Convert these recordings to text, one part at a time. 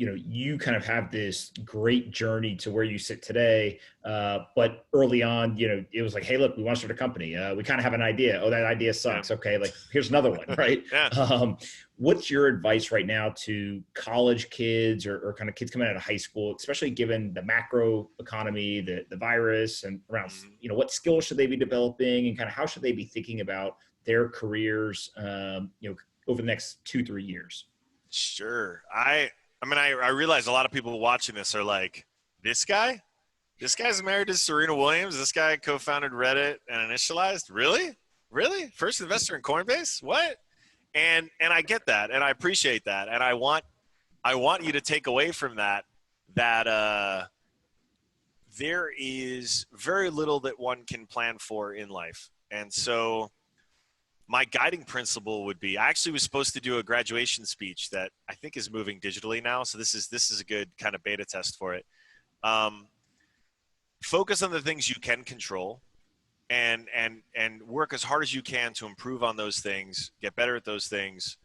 you kind of have this great journey to where you sit today. But early on, it was like, hey, look, we want to start a company. We kind of have an idea. Oh, that idea sucks. Yeah. Okay. Like here's another one. Right. Yeah. What's your advice right now to college kids or kind of kids coming out of high school, especially given the macro economy, the virus and around, what skills should they be developing and kind of how should they be thinking about their careers, over the next 2-3 years? Sure. I realize a lot of people watching this are like, this guy's married to Serena Williams. This guy co-founded Reddit and initialized. Really? First investor in Coinbase? What? And I get that. And I appreciate that. And I want you to take away from that there is very little that one can plan for in life. And so my guiding principle would be, I actually was supposed to do a graduation speech that I think is moving digitally now. So this is a good kind of beta test for it. Focus on the things you can control and work as hard as you can to improve on those things, get better at those things,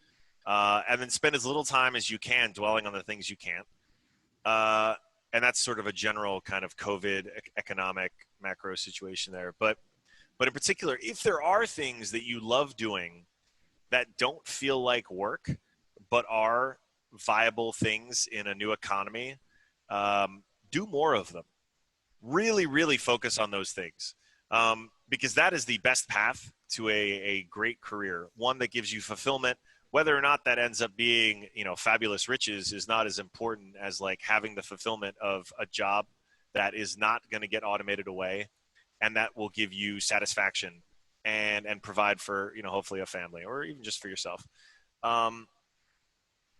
and then spend as little time as you can dwelling on the things you can't. And that's sort of a general kind of COVID economic macro situation there. But in particular, if there are things that you love doing that don't feel like work, but are viable things in a new economy, do more of them. Really, really focus on those things, because that is the best path to a great career, one that gives you fulfillment. Whether or not that ends up being, fabulous riches is not as important as like having the fulfillment of a job that is not going to get automated away and that will give you satisfaction and provide for, hopefully a family or even just for yourself.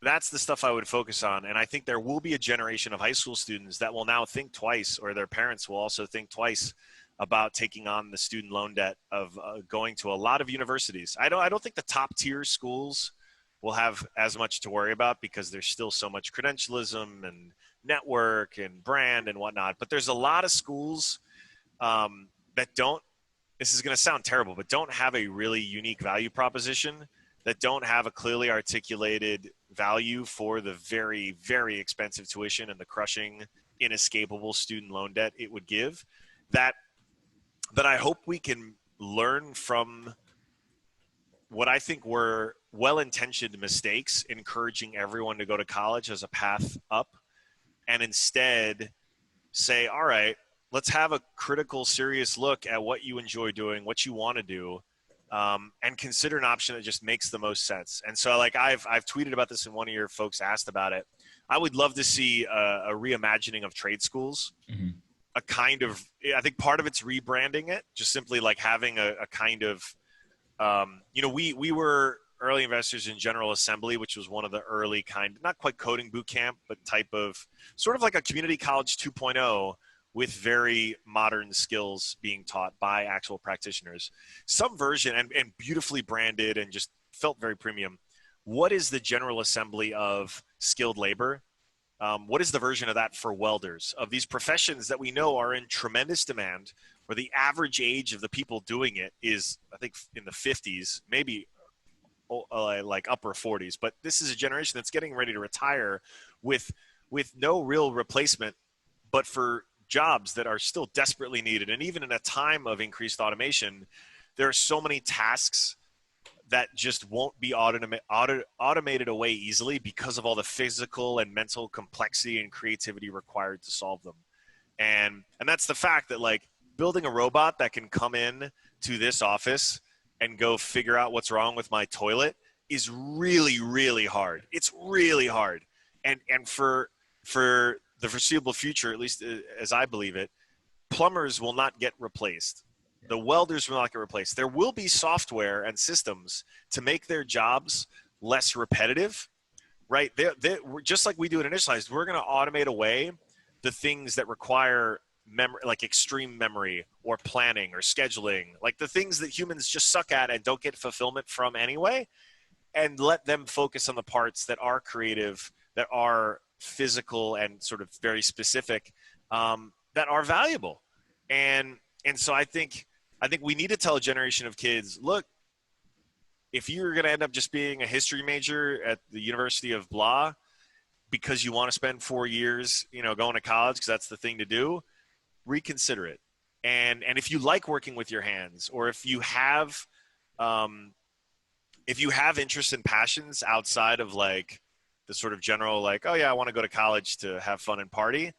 That's the stuff I would focus on. And I think there will be a generation of high school students that will now think twice, or their parents will also think twice about taking on the student loan debt of going to a lot of universities. I don't think the top tier schools will have as much to worry about because there's still so much credentialism and network and brand and whatnot. But there's a lot of schools that don't, this is going to sound terrible, but don't have a really unique value proposition, that don't have a clearly articulated value for the very, very expensive tuition and the crushing, inescapable student loan debt it would give, that I hope we can learn from what I think were well-intentioned mistakes, encouraging everyone to go to college as a path up, and instead say, all right, let's have a critical, serious look at what you enjoy doing, what you want to do, and consider an option that just makes the most sense. And so, like, I've tweeted about this, and one of your folks asked about it. I would love to see a reimagining of trade schools. Mm-hmm. A kind of, I think part of it's rebranding it, just simply like having a kind of, we were early investors in General Assembly, which was one of the early kind, not quite coding boot camp, but type of sort of like a community college 2.0 with very modern skills being taught by actual practitioners. Some version and beautifully branded and just felt very premium. What is the General Assembly of skilled labor? What is the version of that for welders, of these professions that we know are in tremendous demand, where the average age of the people doing it is, I think, in the 50s, maybe like upper 40s. But this is a generation that's getting ready to retire with no real replacement, but for jobs that are still desperately needed. And even in a time of increased automation, there are so many tasks that just won't be automated away easily because of all the physical and mental complexity and creativity required to solve them. And that's the fact that, like, building a robot that can come in to this office and go figure out what's wrong with my toilet is really, really hard. It's really hard. And for the foreseeable future, at least as I believe it, plumbers will not get replaced. The welders will not get replaced. There will be software and systems to make their jobs less repetitive, right? We're just like we do at Initialized, we're going to automate away the things that require memory, like extreme memory or planning or scheduling, like the things that humans just suck at and don't get fulfillment from anyway, and let them focus on the parts that are creative, that are physical and sort of very specific, that are valuable. And so I think we need to tell a generation of kids, look, if you're going to end up just being a history major at the University of blah, because you want to spend 4 years, going to college because that's the thing to do, reconsider it. And if you like working with your hands, or if you have interests and passions outside of like the sort of general, like, oh yeah, I want to go to college to have fun and party,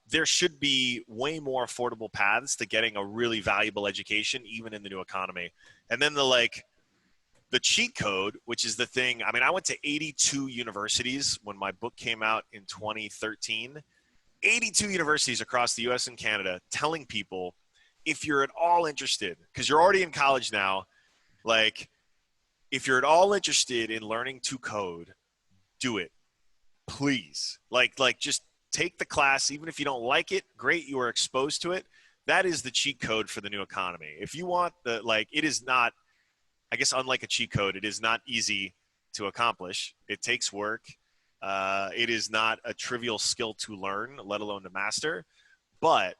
there should be way more affordable paths to getting a really valuable education, even in the new economy. And then the cheat code, which is the thing. I mean, I went to 82 universities when my book came out in 2013. 82 universities across the US and Canada telling people, if you're at all interested, because you're already in college now, like, if you're at all interested in learning to code, do it, please. Like just take the class. Even if you don't like it, great, you are exposed to it. That is the cheat code for the new economy. If you want it is not, I guess, unlike a cheat code, it is not easy to accomplish. It takes work. It is not a trivial skill to learn, let alone to master. But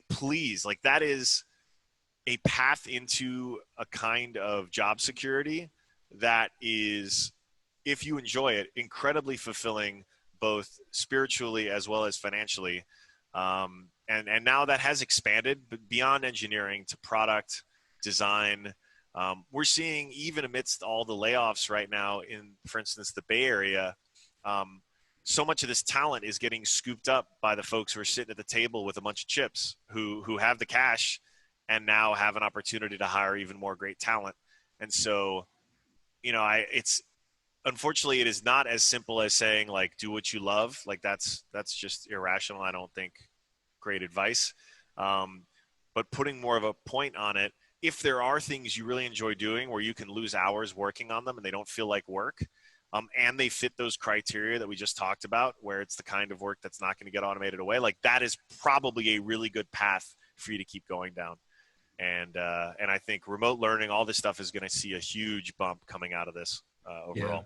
please, that is a path into a kind of job security that is, if you enjoy it, incredibly fulfilling, both spiritually as well as financially. And now that has expanded beyond engineering to product design. We're seeing, even amidst all the layoffs right now in, for instance, the Bay Area, so much of this talent is getting scooped up by the folks who are sitting at the table with a bunch of chips, who have the cash and now have an opportunity to hire even more great talent. And so, it's, unfortunately, it is not as simple as saying, do what you love. That's just irrational. I don't think great advice. But putting more of a point on it, if there are things you really enjoy doing where you can lose hours working on them and they don't feel like work, and they fit those criteria that we just talked about, where it's the kind of work that's not going to get automated away, that is probably a really good path for you to keep going down. And I think remote learning, all this stuff is going to see a huge bump coming out of this overall. Yeah.